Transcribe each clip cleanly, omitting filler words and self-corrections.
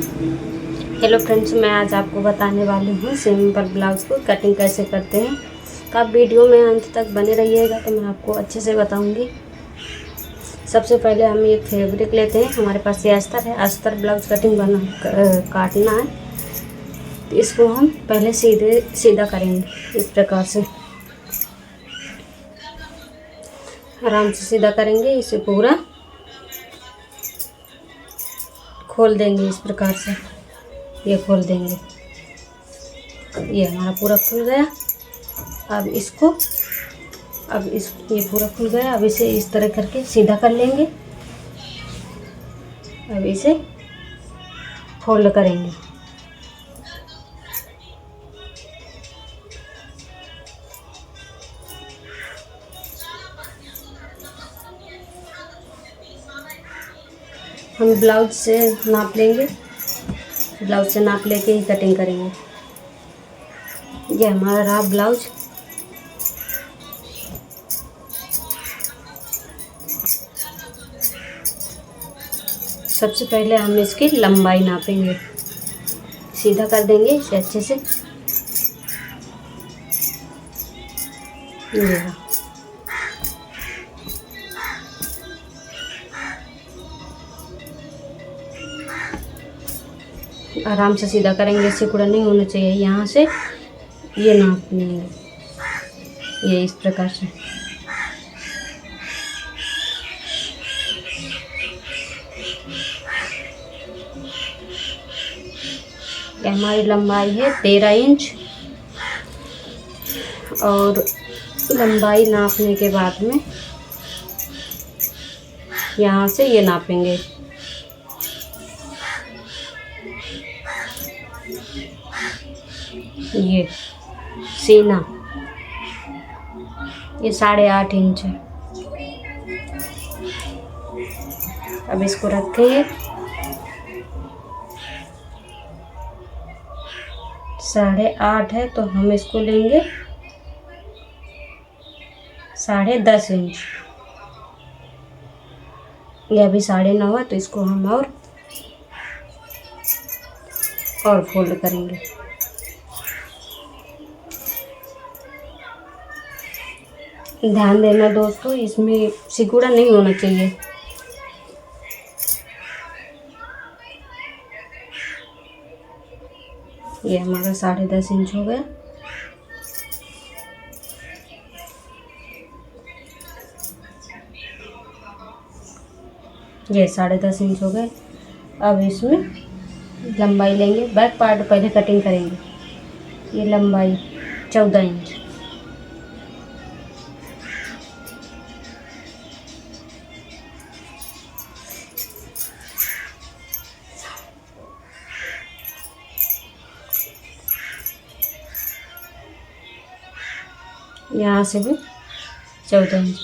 Hello friends, मैं आज आपको बताने वाली हूँ सिंपल ब्लाउज़ को कटिंग कैसे करते हैं। तो आप वीडियो में अंत तक बने रहिएगा तो मैं आपको अच्छे से बताऊँगी। सबसे पहले हम एक फैब्रिक लेते हैं। हमारे पास ये अस्तर है, अस्तर ब्लाउज कटिंग काटना है। तो इसको हम पहले सीधा करेंगे इस प्रकार से, आराम से सीधा करेंगे। इसे पूरा खोल देंगे इस प्रकार से, ये खोल देंगे। ये हमारा पूरा खुल गया। अब ये पूरा खुल गया। अब इसे इस तरह करके सीधा कर लेंगे। अब इसे फोल्ड करेंगे। हम ब्लाउज से नाप लेंगे, ब्लाउज से नाप लेके ही कटिंग करेंगे। ये हमारा रहा ब्लाउज। सबसे पहले हम इसकी लंबाई नापेंगे, सीधा कर देंगे इसे अच्छे से। ये रहा। आराम से सीधा करेंगे, सिकुड़ा नहीं होना चाहिए। यहाँ से ये नाप लेंगे, ये इस प्रकार से। हमारी लंबाई है 13 इंच। और लंबाई नापने के बाद में यहाँ से ये नापेंगे। ये सीना ये 8.5 इंच है। अब इसको रखेंगे। 8.5 है तो हम इसको लेंगे 10.5 इंच। ये अभी 9.5 है तो इसको हम और फोल्ड करेंगे। ध्यान देना दोस्तों, इसमें सिकुड़ा नहीं होना चाहिए। ये हमारा 10.5 इंच हो गया। ये 10.5 इंच हो गए। अब इसमें लंबाई लेंगे, बैक पार्ट पहले कटिंग करेंगे। ये लंबाई 14 इंच। यहाँ से भी 14 इंच।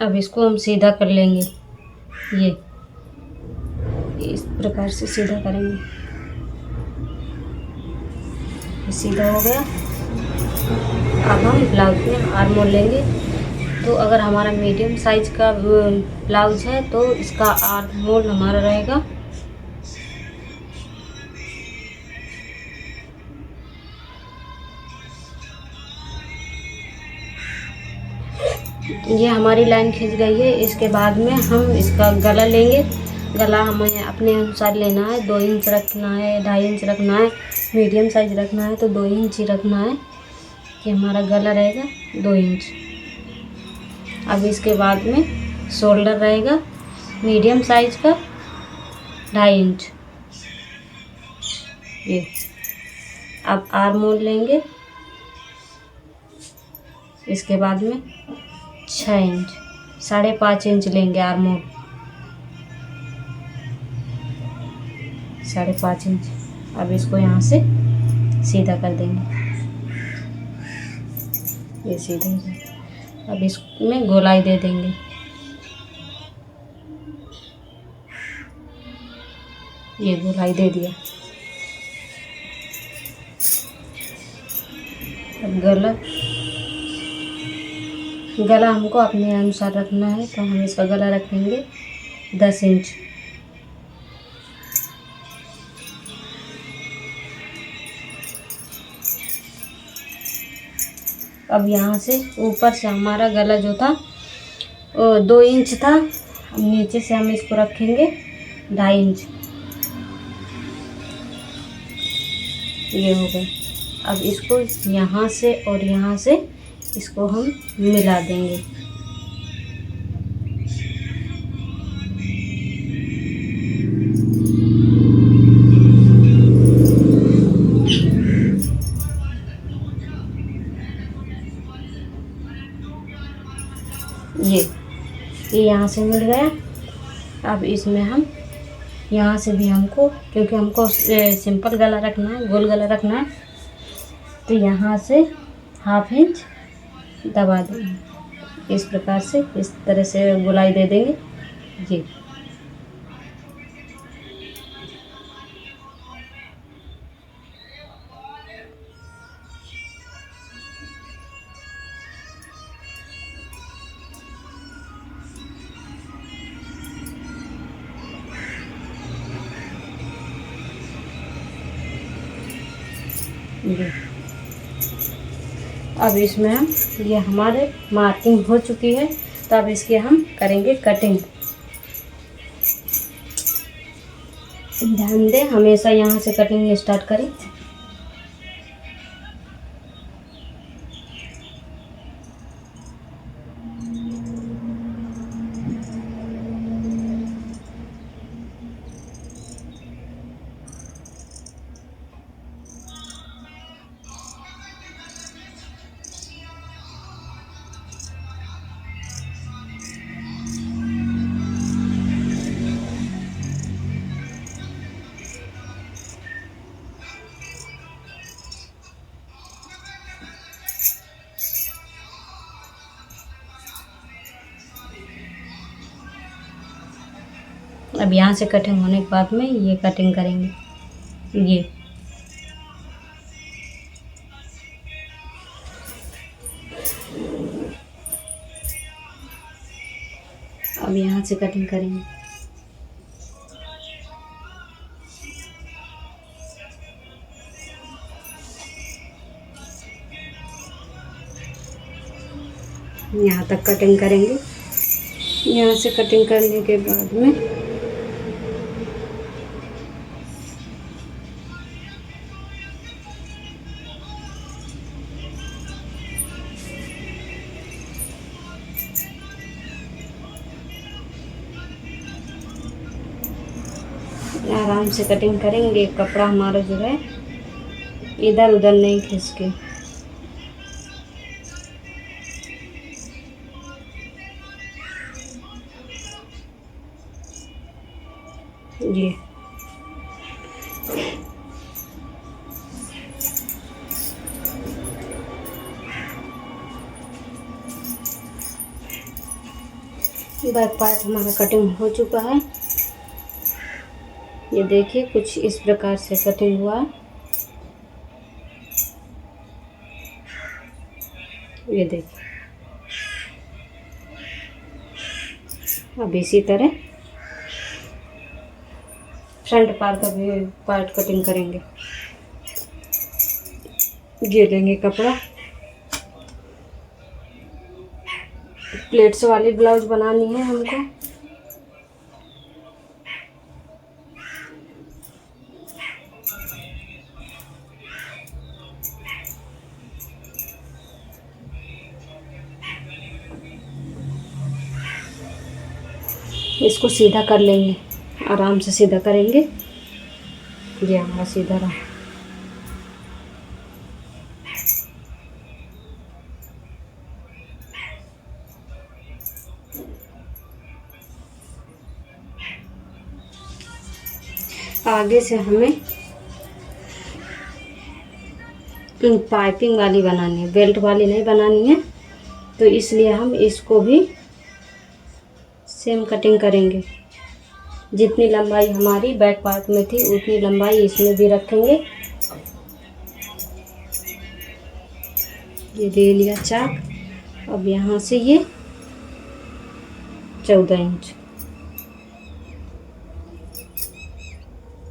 अब इसको हम सीधा कर लेंगे। ये इस प्रकार से सीधा करेंगे। ये सीधा हो गया। अब हम ब्लाउज में आर्म होल लेंगे। तो अगर हमारा मीडियम साइज का ब्लाउज है तो इसका आर्म होल हमारा रहेगा 'ये हमारी लाइन खींच गई है। इसके बाद में हम इसका गला लेंगे। गला हमें अपने अनुसार लेना है। 2 इंच रखना है, 2.5 इंच रखना है। मीडियम साइज रखना है तो 2 इंच ही रखना है। कि हमारा गला रहेगा 2 इंच। अब इसके बाद में शोल्डर रहेगा मीडियम साइज का 2.5 इंच। ये अब आर्म होल लेंगे। इसके बाद में 6 इंच, 5.5 इंच लेंगे आर्म होल। 5.5 इंच। अब इसको यहाँ से सीधा कर देंगे। ये सीधा ही। अब इसमें गोलाई दे देंगे। ये गोलाई दे दिया। अब गला हमको अपने अनुसार रखना है तो हम इसका गला रखेंगे 10 इंच। अब यहाँ से ऊपर से हमारा गला जो था 2 इंच था, अब नीचे से हम इसको रखेंगे 2.5 इंच। ये हो गए। अब इसको यहाँ से और यहाँ से इसको हम मिला देंगे। ये यहाँ से मिल गया। अब इसमें हम यहाँ से भी हमको, क्योंकि हमको सिंपल गला रखना है, गोल गला रखना है, तो यहाँ से 1/2 इंच दबा देंगे। इस प्रकार से इस तरह से गोलाई दे देंगे। ये अब इसमें हम, ये हमारे मार्किंग हो चुकी है, तो अब इसकी हम करेंगे कटिंग। ध्यान दें, हमेशा यहाँ से कटिंग स्टार्ट करें। अब यहाँ से कटिंग होने के बाद में ये कटिंग करेंगे। ये अब यहाँ से कटिंग करेंगे। यहाँ तक कटिंग करेंगे। यहाँ से कटिंग करने के बाद में आराम से कटिंग करेंगे। कपड़ा हमारा जो है इधर उधर नहीं खिसके। ये बैक पार्ट हमारा कटिंग हो चुका है। ये देखिए कुछ इस प्रकार से कटिंग हुआ है। ये देखिए। अब इसी तरह फ्रंट पार्ट का भी पार्ट कटिंग करेंगे। ये लेंगे कपड़ा, प्लेट्स वाली ब्लाउज बनानी है हमको। इसको सीधा कर लेंगे, आराम से सीधा करेंगे। ये हमारा सीधा रहा। आगे से हमें पाइपिंग वाली बनानी है, बेल्ट वाली नहीं बनानी है, तो इसलिए हम इसको भी सेम कटिंग करेंगे। जितनी लंबाई हमारी बैक पार्ट में थी उतनी लंबाई इसमें भी रखेंगे। ये ले लिया चाक। अब यहाँ से ये 14 इंच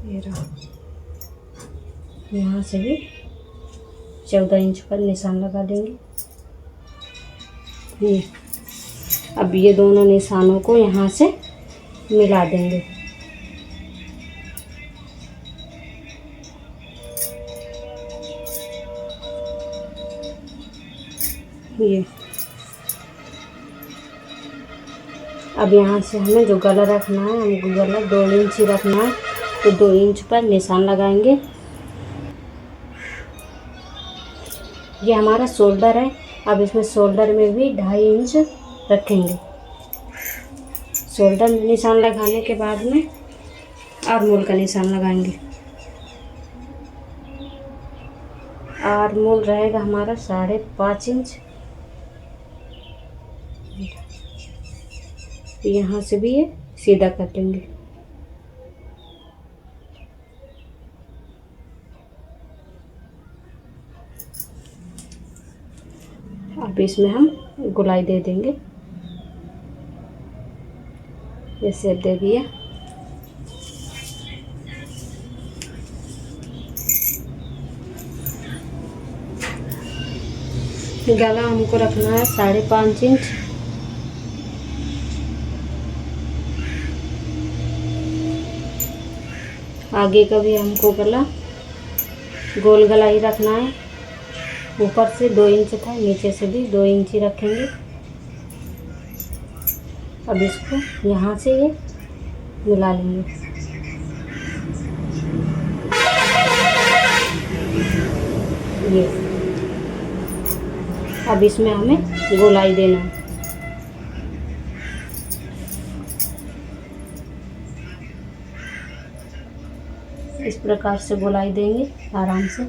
ये रहा, यहाँ से भी 14 इंच पर निशान लगा देंगे। ये अब ये दोनों निशानों को यहाँ से मिला देंगे। ये अब यहाँ से हमें जो गला रखना है, हमको गला 2 इंच ही रखना है, तो 2 इंच पर निशान लगाएंगे। ये हमारा शोल्डर है। अब इसमें शोल्डर में भी 2.5 इंच रखेंगे। शोल्डर में निशान लगाने के बाद में आर्मोल का निशान लगाएंगे। आर्मोल रहेगा हमारा 5.5 इंच। यहाँ से भी ये सीधा कर लेंगे। अब इसमें हम गोलाई दे देंगे। ये शेप दे दिया। गला हमको रखना है 5.5 इंच। आगे का भी हमको गला गोल गला ही रखना है। ऊपर से 2 इंच था, नीचे से भी 2 इंच ही रखेंगे। अब इसको यहाँ से ये मिला लेंगे। ये अब इसमें हमें गोलाई देना है। इस प्रकार से गोलाई देंगे आराम से।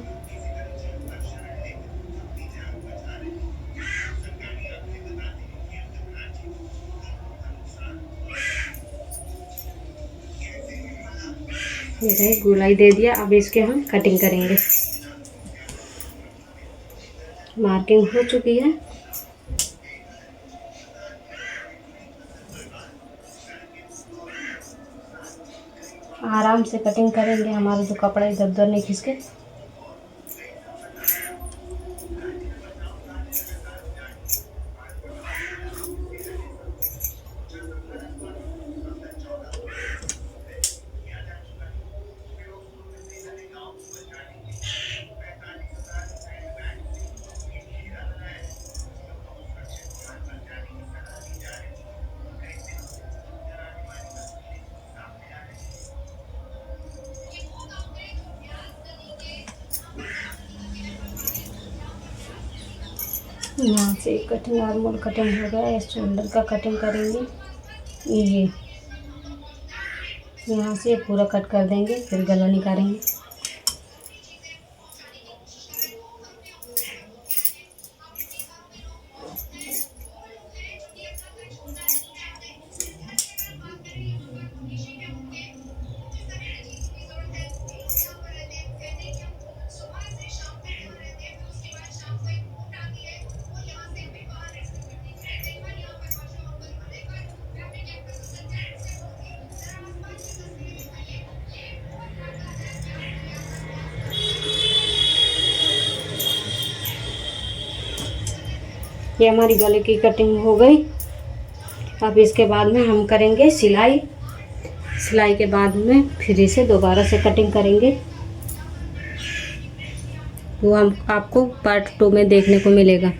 गोलाई दे दिया। अब इसके हम कटिंग करेंगे। मार्किंग हो चुकी है। आराम से कटिंग करेंगे, हमारा जो कपड़ा इधर उधर नहीं खिसके। यहाँ से कटिंग नॉर्मल कटिंग हो गया। इस शोल्डर का कटिंग करेंगे। ये यहाँ से पूरा कट कर देंगे, फिर गला निकालेंगे। ये हमारी गले की कटिंग हो गई। अब इसके बाद में हम करेंगे सिलाई। सिलाई के बाद में फिर इसे दोबारा से कटिंग करेंगे। वो हम आपको पार्ट 2 में देखने को मिलेगा।